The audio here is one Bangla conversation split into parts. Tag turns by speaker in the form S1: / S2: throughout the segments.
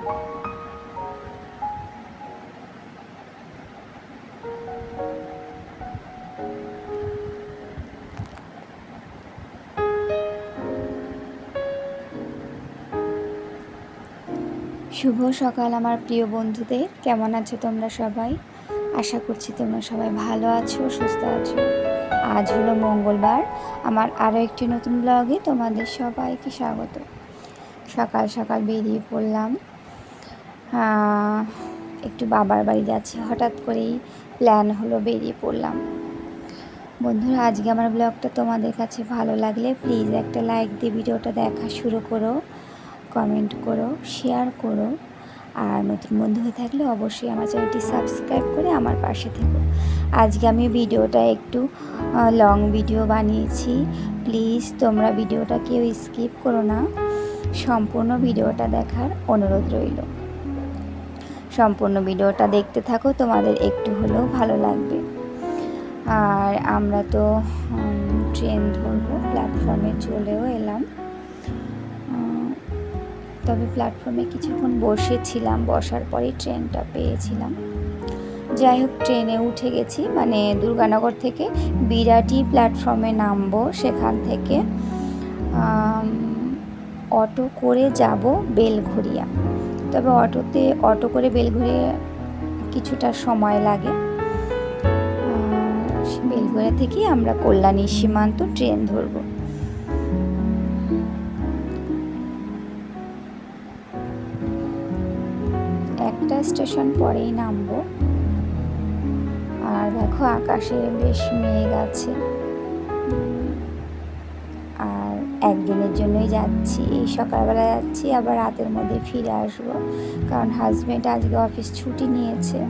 S1: শুভ সকাল আমার প্রিয় বন্ধুদের। কেমন আছো তোমরা সবাই? আশা করছি তোমরা সবাই ভালো আছো, সুস্থ আছো। আজ হলো মঙ্গলবার। আমার আরও একটি নতুন ব্লগে তোমাদের সবাইকে স্বাগত। সকাল সকাল বেরিয়ে পড়লাম, একটু বাবার বাড়ি যাচ্ছি। হঠাৎ করেই প্ল্যান হলো, বেরিয়ে পড়লাম। বন্ধুরা, আজকে আমার ব্লগটা তোমাদের কাছে ভালো লাগলে প্লিজ একটা লাইক দিয়ে ভিডিওটা দেখা শুরু করো, কমেন্ট করো, শেয়ার করো। আর নতুন বন্ধু হয়ে থাকলে অবশ্যই আমার চ্যানেলটি সাবস্ক্রাইব করে আমার পাশে থেকো। আজকে আমি ভিডিওটা একটু লং ভিডিও বানিয়েছি। প্লিজ তোমরা ভিডিওটা কেউ স্কিপ করো না, সম্পূর্ণ ভিডিওটা দেখার অনুরোধ রইল। সম্পূর্ণ ভিডিওটা দেখতে থাকো, তোমাদের একটু হলেও ভালো লাগবে। আর আমরা তো ট্রেন ধরবো, প্ল্যাটফর্মে চলেও এলাম। তবে প্ল্যাটফর্মে কিছুক্ষণ বসেছিলাম, বসার পরেই ট্রেনটা পেয়েছিলাম। যাই হোক, ট্রেনে উঠে গেছি, মানে দুর্গানগর থেকে বিরাটি প্ল্যাটফর্মে নামবো। সেখান থেকে অটো করে যাব বেলঘরিয়া। তবে অটো করে বেলঘরিয়া কিছুটা সময় লাগে। বেলঘরিয়া থেকে আমরা কল্যাণী সীমান্ত ট্রেন ধরবো। একটা স্টেশন পরেই নামবো। আর দেখো, আকাশে বেশ মেঘ আছে। আর একদিনের জন্যই যাচ্ছি, এই সকালবেলা যাচ্ছি, আবার রাতের মধ্যে ফিরে আসবো। কারণ হাজব্যান্ড আজকে অফিস ছুটি নিয়েছে,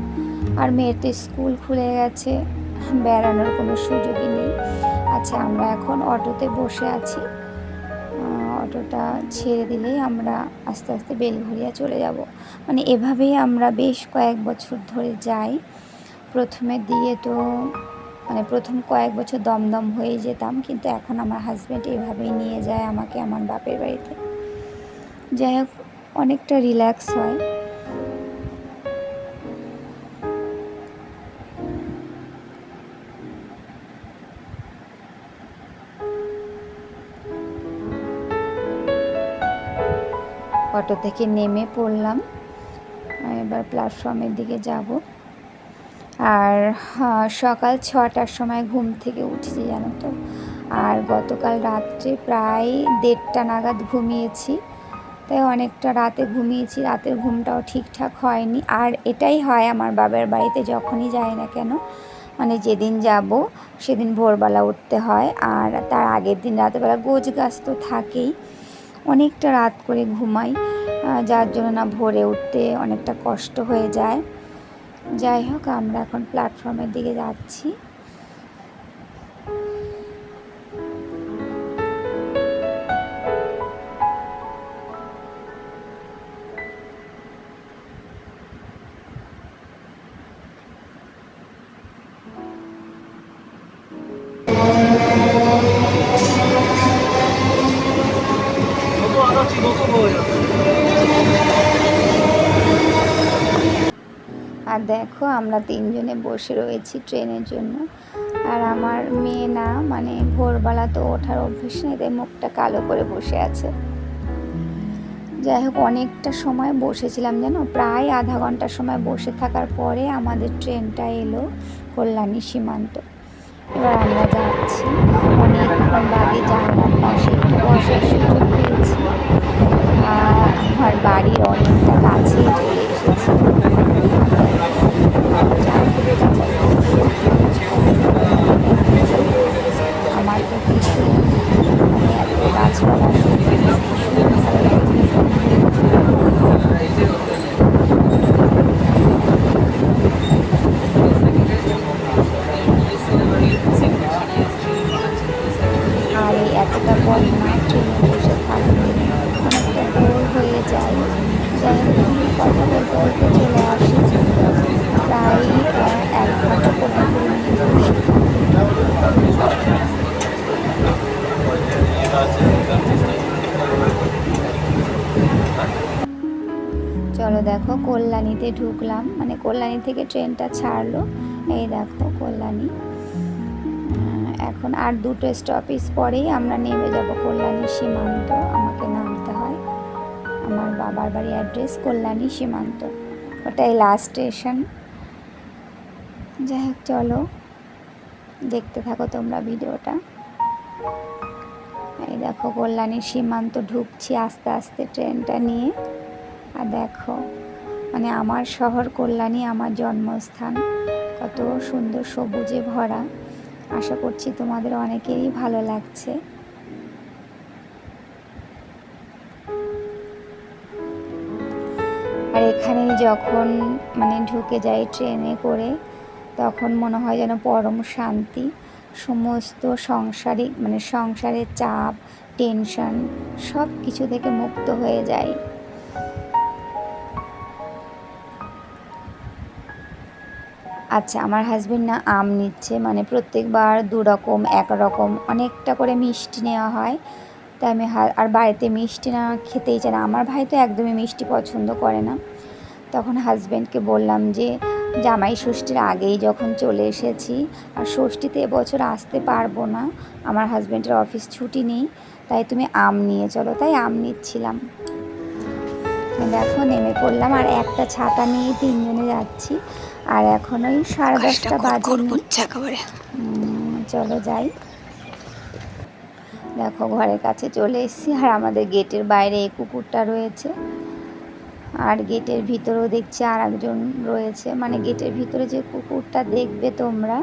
S1: আর মেয়ের তো স্কুল খুলে গেছে, বেড়ানোর কোনো সুযোগই নেই। আচ্ছা, আমরা এখন অটোতে বসে আছি। অটোটা ছেড়ে দিলেই আমরা আস্তে আস্তে বেলঘরিয়া চলে যাব। মানে এভাবেই আমরা বেশ কয়েক বছর ধরে যাই। প্রথমের দিকে তো প্রথম কয়েক বছর দমদম হয়ে যেতাম, কিন্তু এখন আমার হাজব্যান্ড এভাবেই নিয়ে যায় আমাকে আমার বাপের বাড়িতে। যাই হোক, অনেকটা রিল্যাক্স হয়। অটো থেকে নেমে পড়লাম, এবার প্ল্যাটফর্মের দিকে যাব। আর সকাল 6টার সময় ঘুম থেকে উঠেছি, জানো তো। আর গতকাল রাত্রে প্রায় 1:30টা নাগাদ ঘুমিয়েছি, তাই অনেকটা রাতে ঘুমিয়েছি। রাতের ঘুমটাও ঠিকঠাক হয়নি। আর এটাই হয় আমার বাবার বাড়িতে, যখনই যাই না কেন, মানে যেদিন যাব সেদিন ভোরবেলা উঠতে হয়। আর তার আগের দিন রাতেরবেলা গোছগাছ তো থাকেই, অনেকটা রাত করে ঘুমাই, যার জন্য না ভোরে উঠতে অনেকটা কষ্ট হয়ে যায়। যাই হোক, আমরা এখন প্ল্যাটফর্মের দিকে যাচ্ছি। আর দেখো, আমরা 3জনে বসে রয়েছি ট্রেনের জন্য। আর আমার মেয়ে না, মানে ভোরবেলা তো ওঠার অভ্যেস নেই, তাই মুখটা কালো করে বসে আছে। যাই হোক, অনেকটা সময় বসেছিলাম, জানো, প্রায় আধা ঘন্টার সময় বসে থাকার পরে আমাদের ট্রেনটা এলো কল্যাণী সীমান্ত। এবার আমরা যাচ্ছি। অনেকক্ষণ বাদে জানলার পাশে একটু বসার সুযোগ পেয়েছি। আমার বাড়ির অনেকটা কাছেই চলে এসেছি। আমার তো ভীষণ, মানে এত গাছপালা সত্যি ভীষণ ভালো লাগে। আর এই এতটা পর না ট্রেনে বসে থাকলে অনেকটা বোর হয়ে যায়। যাই হোক, কথা বলতে বলতে চলে আসি। প্রায় 1 ঘন্টা 15 মিনিট বসে চলো চলো দেখো কল্যাণীতে ঢুকলাম, মানে কল্যাণী থেকে ট্রেনটা ছাড়লো। এই দেখো কল্যাণী। এখন আর 2টো স্টপেজ পরেই আমরা নেমে যাব কল্যাণী সীমান্ত। আমাকে নামতে হয়, আমার বাবার বাড়ি অ্যাড্রেস কল্যাণী সীমান্ত, ওটাই লাস্ট স্টেশন। যাই হোক চলো দেখতে থাকো তোমরা ভিডিওটা। এই দেখো কল্যাণী সীমান্ত ঢুকছি আস্তে আস্তে ট্রেনটা নিয়ে। আর দেখো মানে আমার শহর কল্যাণী, আমার জন্মস্থান, কত সুন্দর সবুজে ভরা। আশা করছি তোমাদের অনেকেরই ভালো লাগছে। আর এখানে যখন মানে ঢুকে যাই ট্রেনে করে, তখন মনে হয় যেন পরম শান্তি, সমস্ত সাংসারিক মানে সংসারের চাপ টেনশন সব কিছু থেকে মুক্ত হয়ে যায়। আচ্ছা, আমার হাজবেন্ড না আম নিচ্ছে, মানে প্রত্যেকবার 2 রকম 1 রকম অনেকটা করে মিষ্টি নেওয়া হয়। তাই আমি আর বাড়িতে মিষ্টি না খেতেই চায় না, আমার ভাই তো একদমই মিষ্টি পছন্দ করে না। তখন হাজব্যান্ডকে বললাম যে জামাই ষষ্ঠীর আগেই যখন চলে এসেছি, আর ষষ্ঠীতে এবছর আসতে পারবো না, আমার হাজব্যান্ডের অফিস ছুটি নেই, তাই তুমি আম নিয়ে চলো। তাই আম নিচ্ছিলাম। দেখো নেমে পড়লাম, আর একটা ছাতা নিয়ে 3 জনে যাচ্ছি। আর এখন ওই 10:30 বাজেনি। চলো যাই। দেখো ঘরের কাছে চলে এসেছি, আর আমাদের গেটের বাইরে এই কুকুরটা রয়েছে, আর গেটের ভিতরেও দেখছি আর একজন রয়েছে। মানে গেটের ভিতরে যে কুকুরটা দেখবে তোমরা,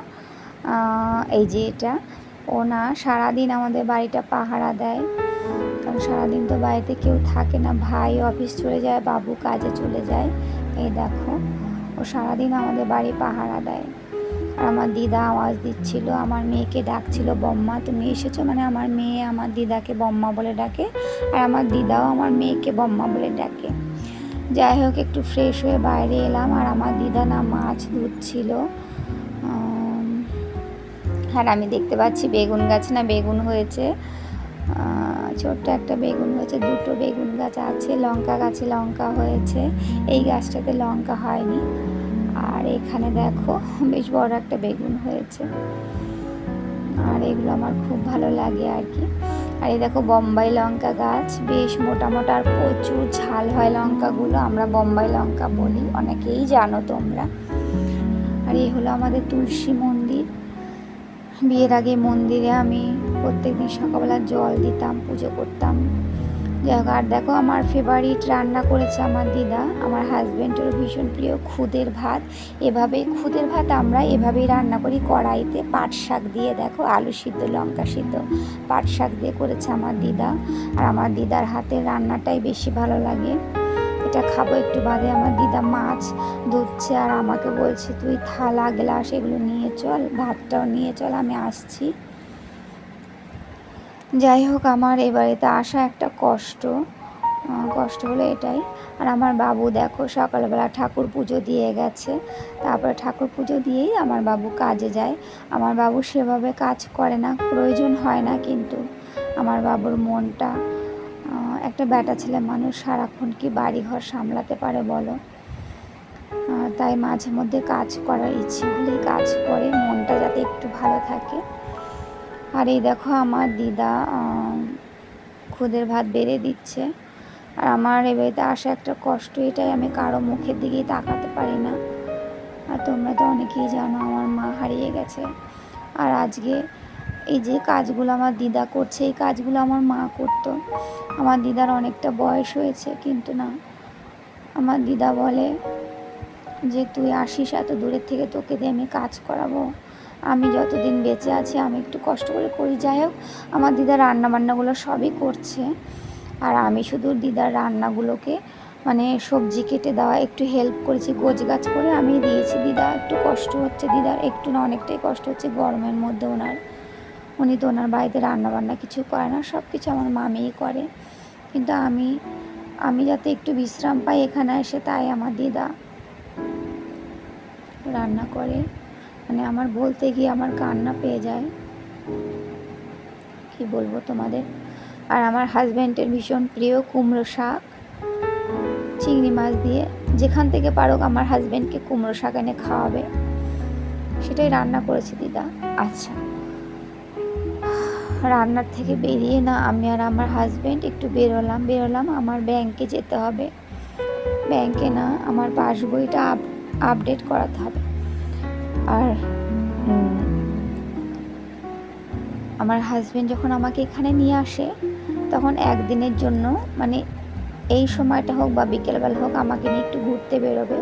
S1: এই যে এটা, ও না সারাদিন আমাদের বাড়িটা পাহারা দেয়। কারণ সারাদিন তো বাড়িতে কেউ থাকে না, ভাই অফিস চলে যায়, বাবু কাজে চলে যায়। এই দেখো ও সারাদিন আমাদের বাড়ি পাহারা দেয়। আর আমার দিদা আওয়াজ দিচ্ছিল, আমার মেয়েকে ডাকছিল, বম্মা তুমি এসেছো। মানে আমার মেয়ে আমার দিদাকে বম্মা বলে ডাকে, আর আমার দিদাও আমার মেয়েকে বম্মা বলে ডাকে। যাই হোক একটু ফ্রেশ হয়ে বাইরে এলাম, আর আমার দিদা না মাছ ধুচ্ছিল। আর আমি দেখতে পাচ্ছি বেগুন গাছ না বেগুন হয়েছে, ছোট্ট একটা বেগুন হয়েছে, 2টো বেগুন গাছ আছে, লঙ্কা গাছে লঙ্কা হয়েছে, এই গাছটাতে লঙ্কা হয়নি। আর এখানে দেখো বেশ বড় একটা বেগুন হয়েছে। আর এগুলো আমার খুব ভালো লাগে আর কি। আর এই দেখো বোম্বাই লঙ্কা গাছ, বেশ মোটা মোটা আর প্রচুর ঝাল হয় লঙ্কাগুলো, আমরা বোম্বাই লঙ্কা বলি, অনেকেই জানো তোমরা। আর এই হলো আমাদের তুলসী মন্দির। বিয়ের আগে মন্দিরে আমি প্রত্যেকদিন সকালবেলা জল দিতাম, পুজো করতাম। যাই হোক, আর দেখো আমার ফেভারিট রান্না করেছে আমার দিদা, আমার হাজব্যান্ডেরও ভীষণ প্রিয় খুদের ভাত। খুদের ভাত আমরা এভাবেই রান্না করি, কড়াইতে পাট শাক দিয়ে, দেখো আলু সিদ্ধ লঙ্কা সিদ্ধ পাট শাক দিয়ে করেছে আমার দিদা। আর আমার দিদার হাতের রান্নাটাই বেশি ভালো লাগে। এটা খাবো একটু বাদে। আমার দিদা মাছ ধুচ্ছে, আর আমাকে বলছে তুই থালা গ্লাস এগুলো নিয়ে চল, ভাতটাও নিয়ে চল, আমি আসছি। যাই হোক আমার এই বাড়িতে আসা একটা কষ্ট হলো এটাই। আর আমার বাবু দেখো সকালবেলা ঠাকুর পুজো দিয়ে গেছে, তারপরে ঠাকুর পুজো দিয়েই আমার বাবু কাজে যায়। আমার বাবু সেভাবে কাজ করে না, প্রয়োজন হয় না, কিন্তু আমার বাবুর মনটা, একটা বেটা ছেলে মানুষ সারাক্ষণ কি বাড়িঘর সামলাতে পারে বলো। তাই মাঝে মধ্যে কাজ করার ইচ্ছে হলেই কাজ করে, মনটা যাতে একটু ভালো থাকে। আর এই দেখো আমার দিদা খুদের ভাত বেড়ে দিচ্ছে। আর আমার এ বাড়িতে আসা একটা কষ্ট এটাই, আমি কারো মুখের দিকেই তাকাতে পারি না। আর তোমরা তো অনেকেই জানো আমার মা হারিয়ে গেছে। আর আজকে এই যে কাজগুলো আমার দিদা করছে, এই কাজগুলো আমার মা করতো। আমার দিদার অনেকটা বয়স হয়েছে, কিন্তু না, আমার দিদা বলে যে তুই আসিস এত দূরের থেকে, তোকে দিয়ে আমি কাজ করাবো, আমি যতদিন বেঁচে আছি আমি একটু কষ্ট করে করি। যাই হোক আমার দিদা রান্নাবান্নাগুলো সবই করছে, আর আমি শুধু দিদার রান্নাগুলোকে মানে সবজি কেটে দেওয়া একটু হেল্প করেছি, গোছগাছ করে আমি দিয়েছি। দিদা একটু কষ্ট হচ্ছে, দিদার একটু না অনেকটাই কষ্ট হচ্ছে গরমের মধ্যে। উনি তো ওনার বাড়িতে রান্নাবান্না কিছু করে না, সব কিছু আমার মামিই করে। কিন্তু আমি যাতে একটু বিশ্রাম পাই এখানে এসে, তাই আমার দিদা রান্না করে। মানে আমার বলতে গিয়ে আমার কান্না পেয়ে যায়, কি বলবো তোমাদের। আর আমার হাজব্যান্ডের ভীষণ প্রিয় কুমড়ো শাক, চিংড়ি মাছ দিয়ে যেখান থেকে পারুক আমার হাজব্যান্ডকে কুমড়ো শাক এনে খাওয়াবে, সেটাই রান্না করেছে দিদা। আচ্ছা, রান্নার থেকে বেরিয়ে না আমি আর আমার হাজব্যান্ড একটু বেরোলাম আমার ব্যাংকে যেতে হবে। ব্যাংকে না আমার পাসবইটা আপডেট করাতে হবে। আর আমার হাজব্যান্ড যখন আমাকে এখানে নিয়ে আসে তখন একদিনের জন্য মানে এই সময়টা হোক বা বিকেলবেলা হোক আমাকে নিয়ে একটু ঘুরতে বেরোবে,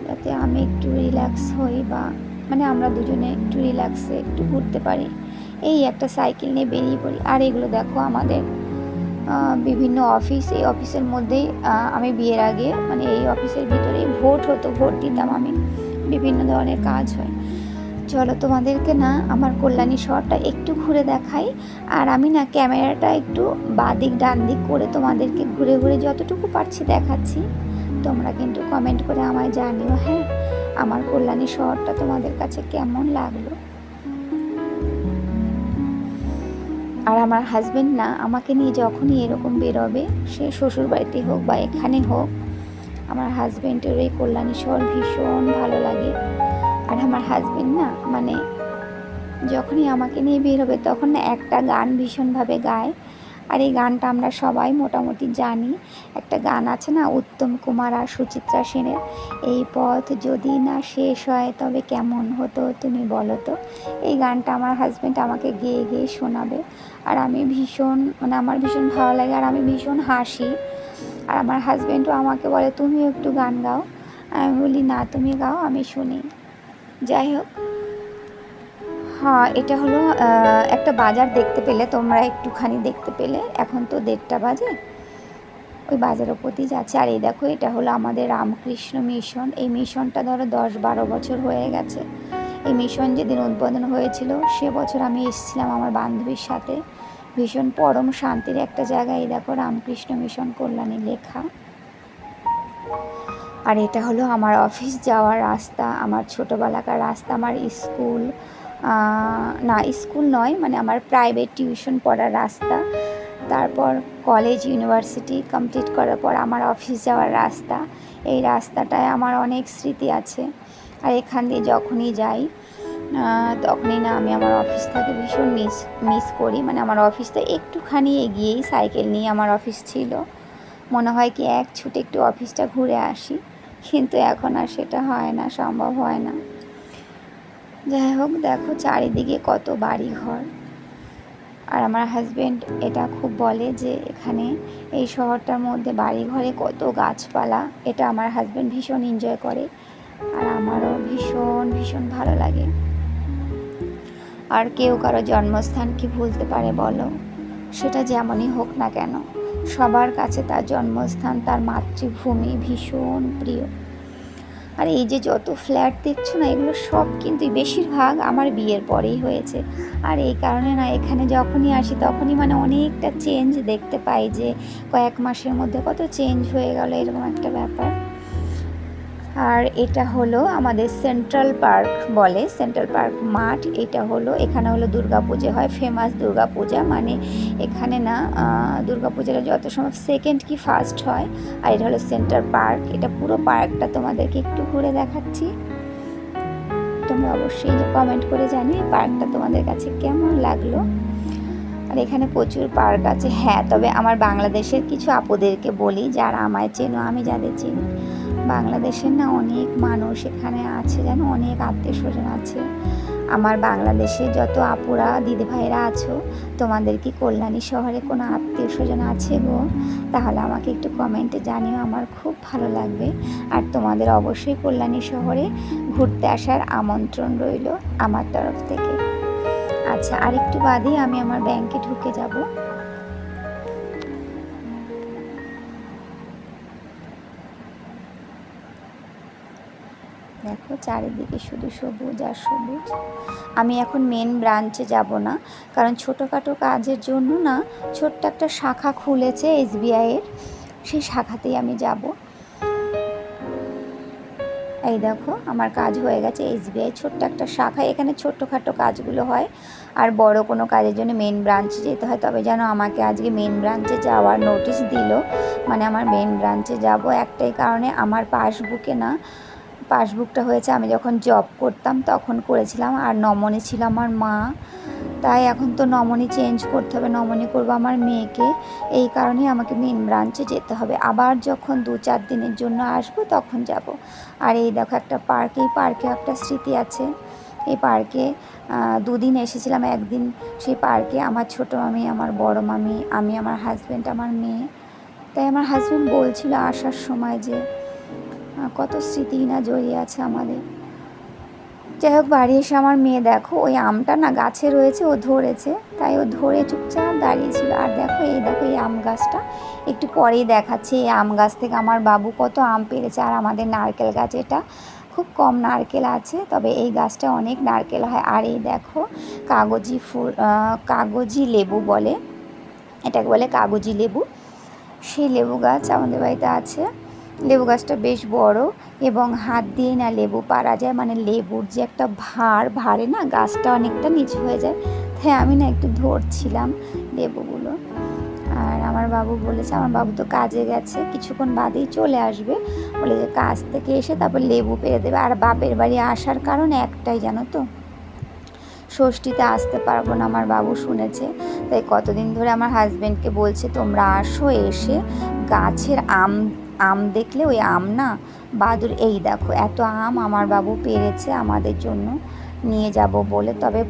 S1: যাতে আমি একটু রিল্যাক্স হই বা মানে আমরা দুজনে একটু রিল্যাক্সে একটু ঘুরতে পারি। এই একটা সাইকেল নিয়ে বেরিয়ে পড়ি। আর এগুলো দেখো আমাদের বিভিন্ন অফিস, এই অফিসের মধ্যেই আমি বিয়ের আগে মানে এই অফিসের ভিতরেই ভোট হতো, ভোট দিতাম আমি, বিভিন্ন ধরনের কাজ হয়। চলো তোমাদেরকে না আমার কল্যাণী শহরটা একটু ঘুরে দেখাই। আর আমি না ক্যামেরাটা একটু বাদিক ডান দিক করে তোমাদেরকে ঘুরে ঘুরে যতটুকু পারছি দেখাচ্ছি। তোমরা কিন্তু কমেন্ট করে আমায় জানিও, হ্যাঁ, আমার কল্যাণী শহরটা তোমাদের কাছে কেমন লাগলো। আর আমার হাজব্যান্ড না আমাকে নিয়ে যখনই এরকম বেরোবে, সে শ্বশুর বাড়িতে হোক বা এখানে হোক, আমার হাজব্যান্ডের এই কল্যাণী শহর ভীষণ ভালো লাগে। আর আমার হাজব্যান্ড না মানে যখনই আমাকে নিয়ে বেরোবে তখন না একটা গান ভীষণভাবে গায়। আর এই গানটা আমরা সবাই মোটামুটি জানি। একটা গান আছে না উত্তম কুমার আর সুচিত্রা সেনের, এই পথ যদি না শেষ হয় তবে কেমন হতো তুমি বলো তো। এই গানটা আমার হাজব্যান্ড আমাকে গেয়ে গেয়ে শোনাবে। আর আমি ভীষণ মানে আমার ভীষণ ভালো লাগে আর আমি ভীষণ হাসি। আর আমার হাজব্যান্ডও আমাকে বলে তুমিও একটু গান গাও। আমি বলি না, তুমি গাও, আমি শুনি। যাই হোক, হ্যাঁ, এটা হলো একটা বাজার দেখতে পেলে তোমরা একটুখানি দেখতে পেলে। এখন তো 1:30 বাজে, ওই বাজারের প্রতি যাচ্ছে। আর এই দেখো, এটা হলো আমাদের রামকৃষ্ণ মিশন। এই মিশনটা ধরো 10-12 বছর হয়ে গেছে। এই মিশন যেদিন উদ্বোধন হয়েছিল সে বছর আমি এসেছিলাম আমার বান্ধবীর সাথে। ভীষণ পরম শান্তির একটা জায়গা। এই দেখো রামকৃষ্ণ মিশন কল্যাণী লেখা। আর এটা হলো আমার অফিস যাওয়ার রাস্তা, আমার ছোটোবেলাকার রাস্তা, আমার স্কুল না স্কুল নয় মানে আমার প্রাইভেট টিউশন পড়ার রাস্তা, তারপর কলেজ ইউনিভার্সিটি কমপ্লিট করার পর আমার অফিস যাওয়ার রাস্তা। এই রাস্তাটায় আমার অনেক স্মৃতি আছে। আর এখান দিয়ে যখনই যাই তখনই না আমি আমার অফিসটাকে ভীষণ মিস করি। মানে আমার অফিসটা একটুখানি এগিয়েই সাইকেল নিয়ে আমার অফিস ছিল। মনে হয় কি এক ছুটে একটু অফিসটা ঘুরে আসি, কিন্তু এখন আর সেটা হয় না, সম্ভব হয় না। যাই হোক, দেখো চারিদিকে কত বাড়ি ঘর। আর আমার হাজব্যান্ড এটা খুব বলে যে এখানে এই শহরটার মধ্যে বাড়ি ঘরে কত গাছপালা, এটা আমার হাজব্যান্ড ভীষণ এনজয় করে। আর আমারও ভীষণ ভীষণ ভালো লাগে। আর কেউ কারো জন্মস্থান কি ভুলতে পারে বলো? সেটা যেমনই হোক না কেন, সবার কাছে তার জন্মস্থান, তার মাতৃভূমি ভীষণ প্রিয়। আর এই যে যত ফ্ল্যাট দেখছো না, এগুলো সব কিন্তু বেশিরভাগ আমার বিয়ের পরেই হয়েছে। আর এই কারণে না এখানে যখনই আসি তখনই মানে অনেকটা চেঞ্জ দেখতে পাই, যে কয়েক মাসের মধ্যে কত চেঞ্জ হয়ে গেল, এরকম একটা ব্যাপার। আর এটা হলো আমাদের সেন্ট্রাল পার্ক বলে, সেন্ট্রাল পার্ক মাঠ। এটা হলো এখানে হলো দুর্গাপূজা হয়, ফেমাস দুর্গাপূজা। মানে এখানে না দুর্গাপূজাটা যত সময় সেকেন্ড কি ফার্স্ট হয়। আর এটা হলো সেন্ট্রাল পার্ক। এটা পুরো পার্কটা তোমাদেরকে একটু ঘুরে দেখাচ্ছি। তোমরা অবশ্যই কমেন্ট করে জানিও এই পার্কটা তোমাদের কাছে কেমন লাগলো। আর এখানে প্রচুর পার্ক আছে। হ্যাঁ, তবে আমার বাংলাদেশের কিছু আপুদেরকে বলি, যারা আমায় চেনো, আমি যাদের চিনি, বাংলাদেশের না অনেক মানুষ এখানে আছে, জানো, অনেক আত্মীয় স্বজন আছে। আমার বাংলাদেশে যত আপুরা দিদিভাইরা আছো, তোমাদের কি কল্যাণী শহরে কোনো আত্মীয় স্বজন আছে গো? তাহলে আমাকে একটু কমেন্টে জানিও, আমার খুব ভালো লাগবে। আর তোমাদের অবশ্যই কল্যাণী শহরে ঘুরতে আসার আমন্ত্রণ রইল আমার তরফ থেকে। আচ্ছা, আর একটু বাদেই আমি আমার ব্যাংকে ঢুকে যাব। দেখো চারিদিকে শুধু সবুজ আর সবুজ। আমি এখন মেন ব্রাঞ্চে যাব না, কারণ ছোটোখাটো কাজের জন্য না ছোট্ট একটা শাখা খুলেছে SBI-এর, সেই শাখাতেই আমি যাব। এই দেখো আমার কাজ হয়ে গেছে। SBI ছোট্ট একটা শাখা, এখানে ছোট্টখাটো কাজগুলো হয়, আর বড় কোনো কাজের জন্য মেন ব্রাঞ্চে যেতে হয়। তবে যেন আমাকে আজকে মেন ব্রাঞ্চে যাওয়ার নোটিশ দিল, মানে আমার মেন ব্রাঞ্চে যাব একটাই কারণে, আমার পাসবুকটা হয়েছে আমি যখন জব করতাম তখন করেছিলাম, আর নমনি ছিল আমার মা, তাই এখন তো নমনি চেঞ্জ করতে হবে, নমনি করবো আমার মেয়েকে, এই কারণেই আমাকে মেন ব্রাঞ্চে যেতে হবে। আবার যখন 2-4 দিনের জন্য আসবো তখন যাব। আর এই দেখো একটা পার্ক, এই পার্কে একটা স্মৃতি আছে। এই পার্কে 2 দিন এসেছিলাম। একদিন সেই পার্কে আমার ছোটো মামি, আমার বড় মামি, আমি, আমার হাজব্যান্ড, আমার মেয়ে। তাই আমার হাজব্যান্ড বলছিল আসার সময় যে কত স্মৃতি না জড়িয়ে আছে আমাদের। যাই হোক, বাড়ি এসে আমার মেয়ে দেখো ওই আমটা না গাছে রয়েছে, ও ধরেছে, তাই ও ধরে চুপচাপ দাঁড়িয়েছিল। আর দেখো এই আম গাছটা একটু পরেই দেখাচ্ছে। এই আম গাছ থেকে আমার বাবু কত আম পেড়েছে। আর আমাদের নারকেল গাছ, এটা খুব কম নারকেল আছে, তবে এই গাছটা অনেক নারকেল হয়। আর এই দেখো কাগজি লেবু বলে, এটাকে বলে কাগজি লেবু। সেই লেবু গাছ আমাদের বাড়িতে আছে। লেবু গাছটা বেশ বড় এবং হাত দিয়ে না লেবু পাড়া যায়, মানে লেবুর যে একটা ভারে না গাছটা অনেকটা নিচু হয়ে যায়, তাই আমি না একটু ধরছিলাম লেবুগুলো। আর আমার বাবু বলেছে, আমার বাবু তো কাজে গেছে, কিছুক্ষণ বাদেই চলে আসবে, বলে যে কাজ থেকে এসে তারপর লেবু পেড়ে দেবে। আর বাপের বাড়ি আসার কারণ একটাই, জানো তো, ষষ্ঠীতে আসতে পারবো না, আমার বাবু শুনেছে। তাই কতদিন ধরে আমার হাজব্যান্ডকে বলছে তোমরা আসো, এসে গাছের আম দেখলে ওই আম না বাদুর, এই দেখো এত আম আমার বাবু পেরেছে আমাদের জন্য নিয়ে যাব বলে। তবে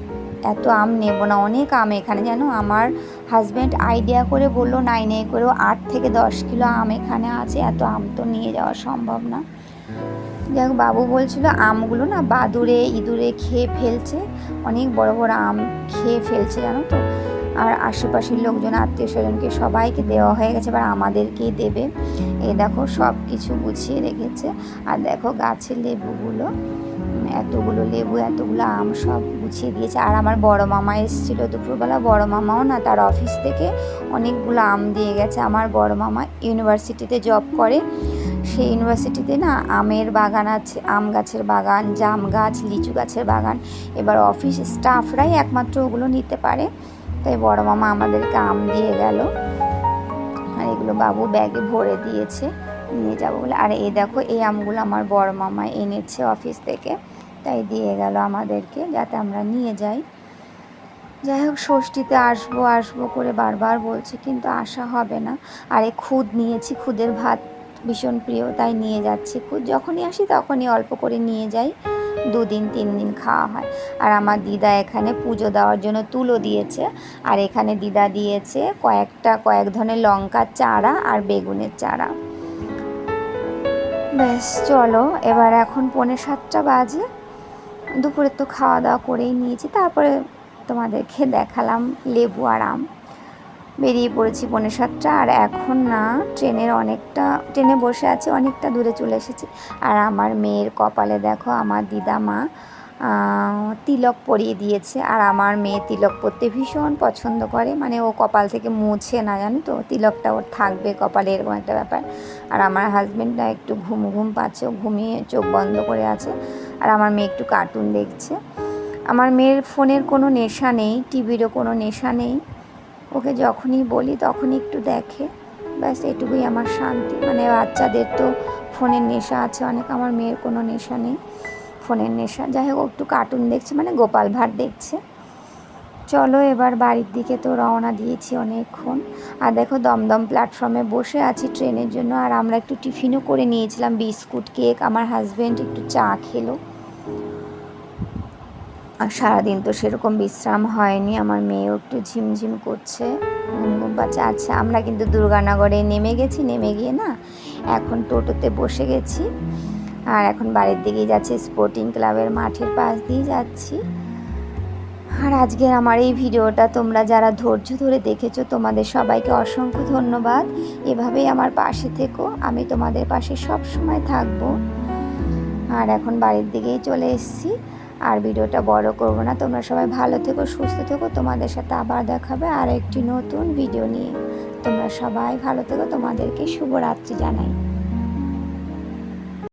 S1: এত আম নেব না, অনেক আম এখানে, জানো আমার হাজব্যান্ড আইডিয়া করে বললো নাই করেও 8 থেকে 10 কিলো আম এখানে আছে, এত আম তো নিয়ে যাওয়া সম্ভব না। যাই হোক, বাবু বলছিল আমগুলো না ইঁদুরে খেয়ে ফেলছে, অনেক বড় বড় আম খেয়ে ফেলছে, জানো তো। আর আশেপাশের লোকজন, আত্মীয় স্বজনকে সবাইকে দেওয়া হয়ে গেছে, এবার আমাদেরকেই দেবে। এই দেখো সব কিছু গুছিয়ে রেখেছে। আর দেখো গাছের লেবুগুলো, এতগুলো লেবু, এতগুলো আম সব গুছিয়ে দিয়েছে। আর আমার বড় মামা এসেছিলো দুপুরবেলা, বড় মামাও না তার অফিস থেকে অনেকগুলো আম দিয়ে গেছে। আমার বড় মামা ইউনিভার্সিটিতে জব করে, সেই ইউনিভার্সিটিতে না আমের বাগান আছে, আম গাছের বাগান, জাম গাছ, লিচু গাছের বাগান। এবার অফিস স্টাফরাই একমাত্র ওগুলো নিতে পারে, তাই বড় মামা আমাদেরকে আম দিয়ে গেল। আর এগুলো বাবু ব্যাগে ভরে দিয়েছে নিয়ে যাবো বলে। আর এই দেখো এই আমগুলো আমার বড় মামা এনেছে অফিস থেকে, তাই দিয়ে গেল আমাদেরকে যাতে আমরা নিয়ে যাই। যাই হোক, ষষ্ঠীতে আসবো করে বারবার বলছে, কিন্তু আসা হবে না। আর এই খুদ নিয়েছি, খুদের ভাত ভীষণ প্রিয়, তাই নিয়ে যাচ্ছি খুদ। যখনই আসি তখনই অল্প করে নিয়ে যাই, 2 দিন 3 দিন খাওয়া হয়। আর আমার দিদা এখানে পুজো দেওয়ার জন্য তুলো দিয়েছে, আর এখানে দিদা দিয়েছে কয়েক ধরনের লঙ্কার চারা আর বেগুনের চারা। ব্যাস চলো, এবার এখন 6:45 বাজে, দুপুরে তো খাওয়া দাওয়া করেই নিয়েছি, তারপরে তোমাদেরকে দেখালাম লেবু আর আম। বেরিয়ে পড়েছি 6:45, আর এখন না ট্রেনে বসে আছি, অনেকটা দূরে চলে এসেছি। আর আমার মেয়ের কপালে দেখো আমার দিদা-মা তিলক পরিয়ে দিয়েছে। আর আমার মেয়ে তিলক পরতে ভীষণ পছন্দ করে, মানে ও কপাল থেকে মুছে না, জানো তো, তিলকটা ওর থাকবে কপালে, এরকম একটা ব্যাপার। আর আমার হাজব্যান্ডটা একটু ঘুম পাচ্ছে, ও ঘুমিয়ে চোখ বন্ধ করে আছে। আর আমার মেয়ে একটু কার্টুন দেখছে। আমার মেয়ের ফোনের কোনো নেশা নেই, টিভিরও কোনো নেশা নেই, ওকে যখনই বলি তখনই একটু দেখে, ব্যাস এটুকুই আমার শান্তি। মানে বাচ্চাদের তো ফোনের নেশা আছে অনেক, আমার মেয়ের কোনো নেশা নেই ফোনের নেশা। যাই হোক, একটু কার্টুন দেখছে, মানে গোপাল ভাঁড় দেখছে। চলো এবার বাড়ির দিকে তো রওনা দিয়েছি অনেকক্ষণ। আর দেখো দমদম প্ল্যাটফর্মে বসে আছি ট্রেনের জন্য। আর আমরা একটু টিফিনও করে নিয়েছিলাম, বিস্কুট, কেক, আমার হাজব্যান্ড একটু চা খেলো। আর সারাদিন তো সেরকম বিশ্রাম হয়নি, আমার মেয়েও একটু ঝিমঝিম করছে, ঘুম পাচ্ছে। আচ্ছা, আমরা কিন্তু দুর্গানগরে নেমে গেছি, নেমে গিয়ে না এখন টোটোতে বসে গেছি, আর এখন বাড়ির দিকেই যাচ্ছি, স্পোর্টিং ক্লাবের মাঠের পাশ দিয়ে যাচ্ছি। আর আজকের আমার এই ভিডিওটা তোমরা যারা ধৈর্য ধরে দেখেছো, তোমাদের সবাইকে অসংখ্য ধন্যবাদ। এভাবেই আমার পাশে থেকো, আমি তোমাদের পাশে সব সময় থাকবো। আর এখন বাড়ির দিকেই চলে এসেছি, আর ভিডিওটা বড় করব না। তোমরা সবাই ভালো থেকো, সুস্থ থেকো, তোমাদের সাথে আবার দেখাবে আর একটি নতুন ভিডিও নিয়ে। তোমরা সবাই ভালো থেকো, তোমাদেরকে শুভরাত্রি জানাই।